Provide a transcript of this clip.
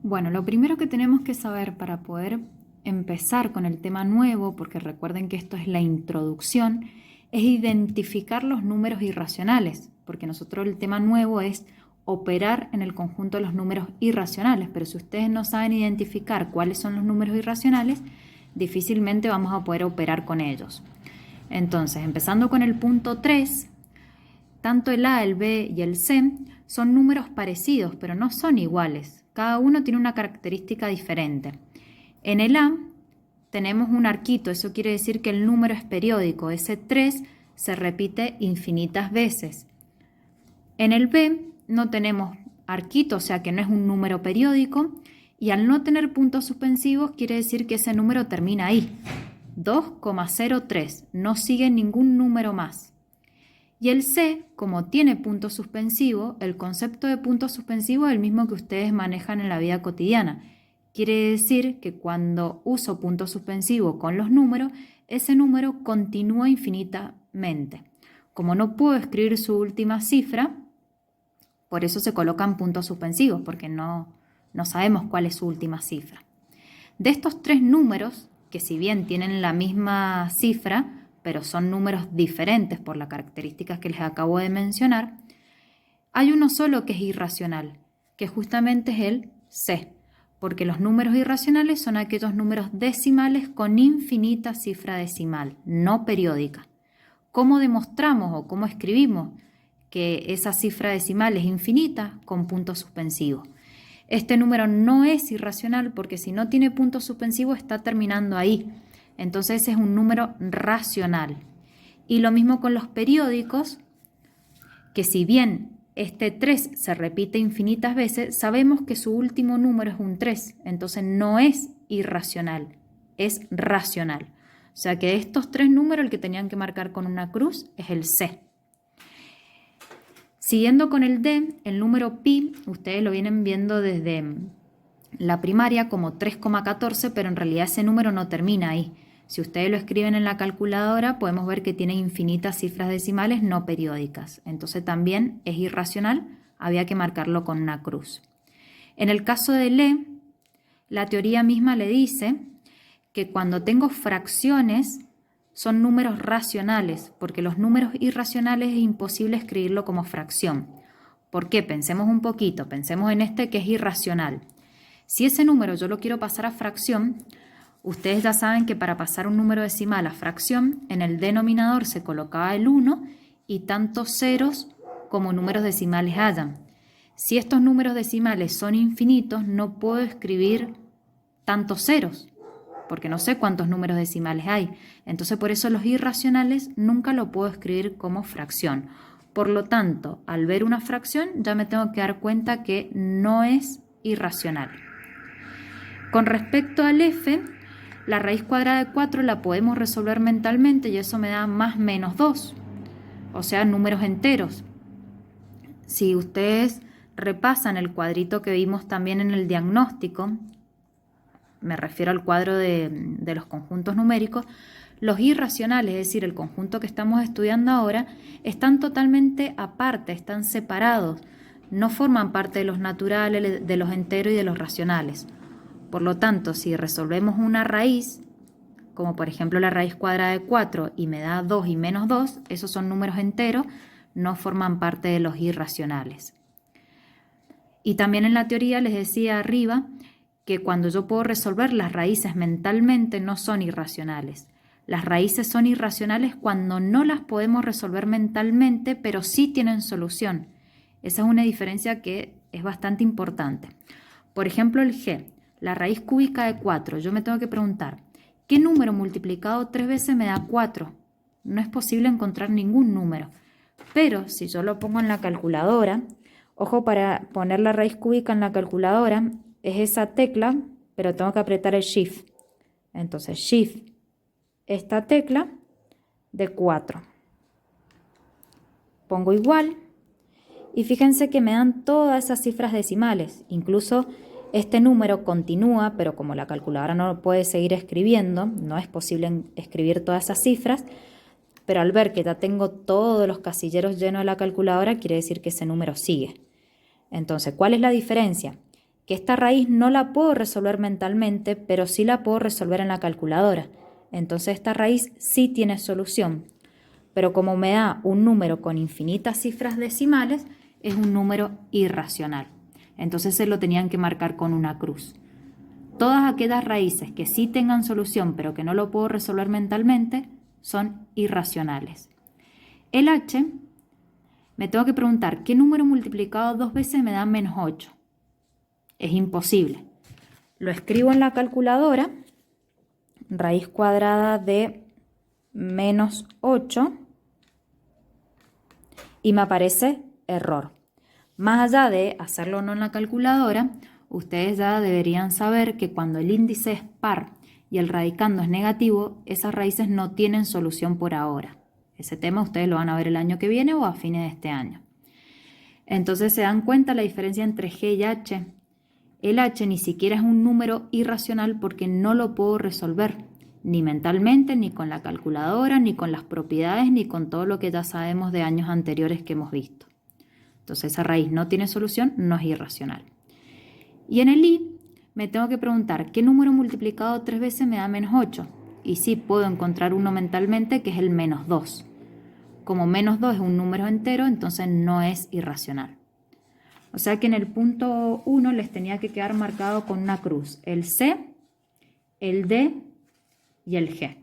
Bueno, lo primero que tenemos que saber para poder empezar con el tema nuevo, porque recuerden que esto es la introducción, es identificar los números irracionales, porque nosotros el tema nuevo es operar en el conjunto de los números irracionales, pero si ustedes no saben identificar cuáles son los números irracionales, difícilmente vamos a poder operar con ellos. Entonces, empezando con el punto 3, tanto el A, el B y el C son números parecidos, pero no son iguales. Cada uno tiene una característica diferente. En el A tenemos un arquito, eso quiere decir que el número es periódico. Ese 3 se repite infinitas veces. En el B no tenemos arquito, o sea que no es un número periódico. Y al no tener puntos suspensivos quiere decir que ese número termina ahí. 2,03, no sigue ningún número más. Y el C, como tiene punto suspensivo, el concepto de punto suspensivo es el mismo que ustedes manejan en la vida cotidiana. Quiere decir que cuando uso punto suspensivo con los números, ese número continúa infinitamente. Como no puedo escribir su última cifra, por eso se colocan puntos suspensivos, porque no sabemos cuál es su última cifra. De estos tres números, que si bien tienen la misma cifra, pero son números diferentes por las características que les acabo de mencionar, hay uno solo que es irracional, que justamente es el C, porque los números irracionales son aquellos números decimales con infinita cifra decimal, no periódica. ¿Cómo demostramos o cómo escribimos que esa cifra decimal es infinita? Con puntos suspensivos. Este número no es irracional porque si no tiene puntos suspensivos está terminando ahí. Entonces es un número racional. Y lo mismo con los periódicos, que si bien este 3 se repite infinitas veces, sabemos que su último número es un 3. Entonces no es irracional, es racional. O sea que de estos tres números el que tenían que marcar con una cruz es el C. Siguiendo con el D, el número pi, ustedes lo vienen viendo desde la primaria como 3,14, pero en realidad ese número no termina ahí. Si ustedes lo escriben en la calculadora, podemos ver que tiene infinitas cifras decimales no periódicas. Entonces también es irracional, había que marcarlo con una cruz. En el caso del E, la teoría misma le dice que cuando tengo fracciones son números racionales, porque los números irracionales es imposible escribirlo como fracción. ¿Por qué? Pensemos un poquito, pensemos en este que es irracional. Si ese número yo lo quiero pasar a fracción, ustedes ya saben que para pasar un número decimal a fracción, en el denominador se colocaba el 1 y tantos ceros como números decimales hayan. Si estos números decimales son infinitos, no puedo escribir tantos ceros, porque no sé cuántos números decimales hay. Entonces, por eso los irracionales nunca lo puedo escribir como fracción. Por lo tanto, al ver una fracción, ya me tengo que dar cuenta que no es irracional. Con respecto al F, la raíz cuadrada de 4 la podemos resolver mentalmente y eso me da más menos 2, o sea, números enteros. Si ustedes repasan el cuadrito que vimos también en el diagnóstico, me refiero al cuadro de los conjuntos numéricos, los irracionales, es decir, el conjunto que estamos estudiando ahora, están totalmente aparte, están separados, no forman parte de los naturales, de los enteros y de los racionales. Por lo tanto, si resolvemos una raíz, como por ejemplo la raíz cuadrada de 4 y me da 2 y menos 2, esos son números enteros, no forman parte de los irracionales. Y también en la teoría les decía arriba que cuando yo puedo resolver las raíces mentalmente no son irracionales. Las raíces son irracionales cuando no las podemos resolver mentalmente, pero sí tienen solución. Esa es una diferencia que es bastante importante. Por ejemplo, el G, la raíz cúbica de 4. Yo me tengo que preguntar, ¿qué número multiplicado 3 veces me da 4? No es posible encontrar ningún número. Pero si yo lo pongo en la calculadora, ojo, para poner la raíz cúbica en la calculadora, es esa tecla, pero tengo que apretar el Shift. Entonces, Shift, esta tecla de 4. Pongo igual y fíjense que me dan todas esas cifras decimales. Incluso este número continúa, pero como la calculadora no lo puede seguir escribiendo, no es posible escribir todas esas cifras, pero al ver que ya tengo todos los casilleros llenos de la calculadora, quiere decir que ese número sigue. Entonces, ¿cuál es la diferencia? que esta raíz no la puedo resolver mentalmente, pero sí la puedo resolver en la calculadora. Entonces esta raíz sí tiene solución. Pero como me da un número con infinitas cifras decimales, es un número irracional. Entonces se lo tenían que marcar con una cruz. Todas aquellas raíces que sí tengan solución, pero que no lo puedo resolver mentalmente, son irracionales. El h, me tengo que preguntar, ¿qué número multiplicado 2 veces me da menos 8? Es imposible. Lo escribo en la calculadora, raíz cuadrada de menos 8, y me aparece error. Más allá de hacerlo o no en la calculadora, ustedes ya deberían saber que cuando el índice es par y el radicando es negativo, esas raíces no tienen solución por ahora. Ese tema ustedes lo van a ver el año que viene o a fines de este año. Entonces se dan cuenta la diferencia entre g y h. El h ni siquiera es un número irracional porque no lo puedo resolver, ni mentalmente, ni con la calculadora, ni con las propiedades, ni con todo lo que ya sabemos de años anteriores que hemos visto. Entonces esa raíz no tiene solución, no es irracional. Y en el i me tengo que preguntar, ¿qué número multiplicado 3 veces me da menos 8? Y sí, puedo encontrar uno mentalmente que es el menos 2. Como menos 2 es un número entero, entonces no es irracional. O sea que en el punto 1 les tenía que quedar marcado con una cruz el C, el D y el G.